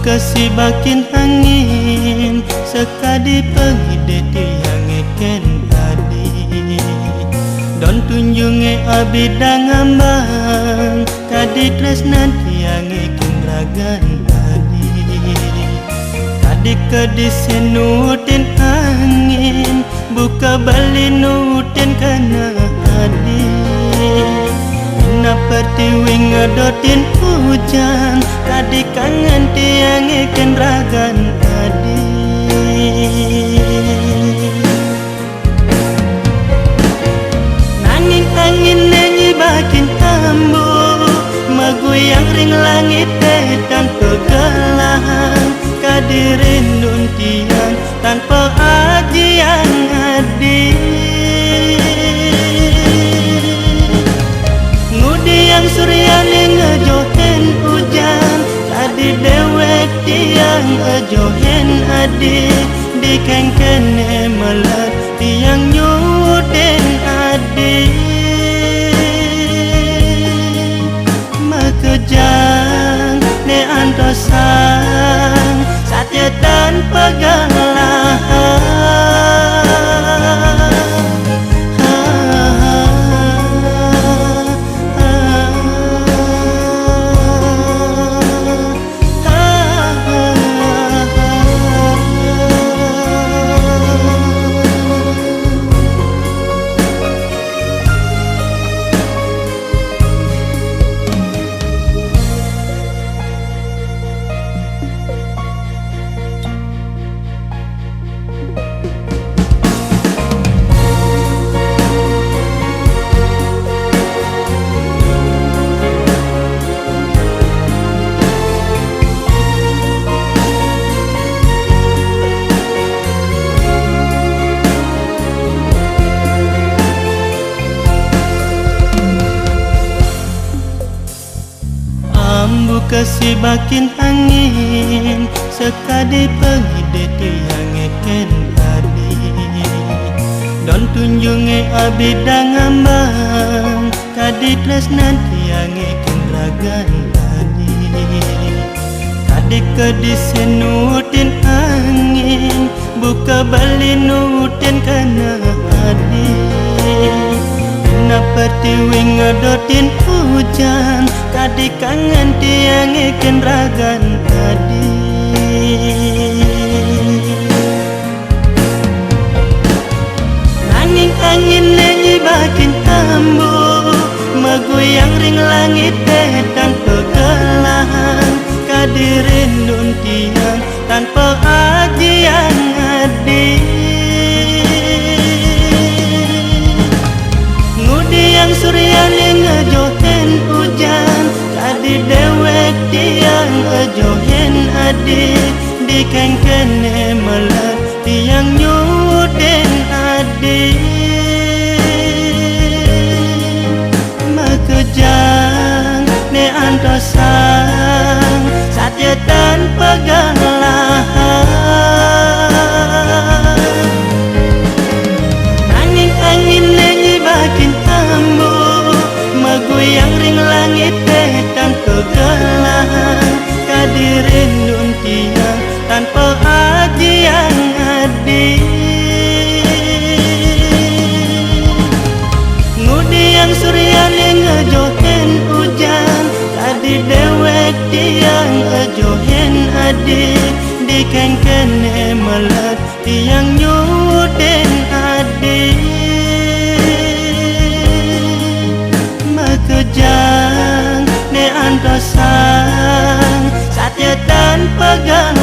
kasih bakin angin sekadi pengide tiang eken tadi don tunjunge abidang ambang kadi tresnan tiang eken ragan tadi kadi kedisen nutin angin buka bali nutin kana adi seperti wingadotin hujan tadi kangen tiang ikan ragan tadi nanging angin nenyi bakin tambu maguyang ring langit dan pegelahan kadirin nun tiang tanpa ajian adi yang suryani ngejohen hujan tadi dewek tiang ngejohen adi dikengkene melat tiang nyuden adi makejang ne antosan satya dan pegelahan kasih bakin angin sekadi pengide tiang eken tadi don tunjunge abidang ambang kadi tresnan tiang eken ragan tadi kadi kedisen nutin angin buka bali nutin kana adi seperti wingadotin hujan kadi kangen tiang ikan ragan tadi nanging angin nenyi bakin tambu maguyang ring langit dan pegelahan kadirin nun tiang tanpa ajian adi yang suryani ngejohen hujan kadi dewek tiang ngejohen adi dikengkene melat tiang nyuden adi makejang ne antosan satya dan pegelahan nanging angin nenyi bakin maguyang ring langit dan pegelahan kadirin nun tiang tanpa ajian adi ngudi yang suryani ngejohen hujan tadi dewek tiang ngejohen adi dikengkene melat tiang nyuden adi makejang ne antosan satya dan pegelahan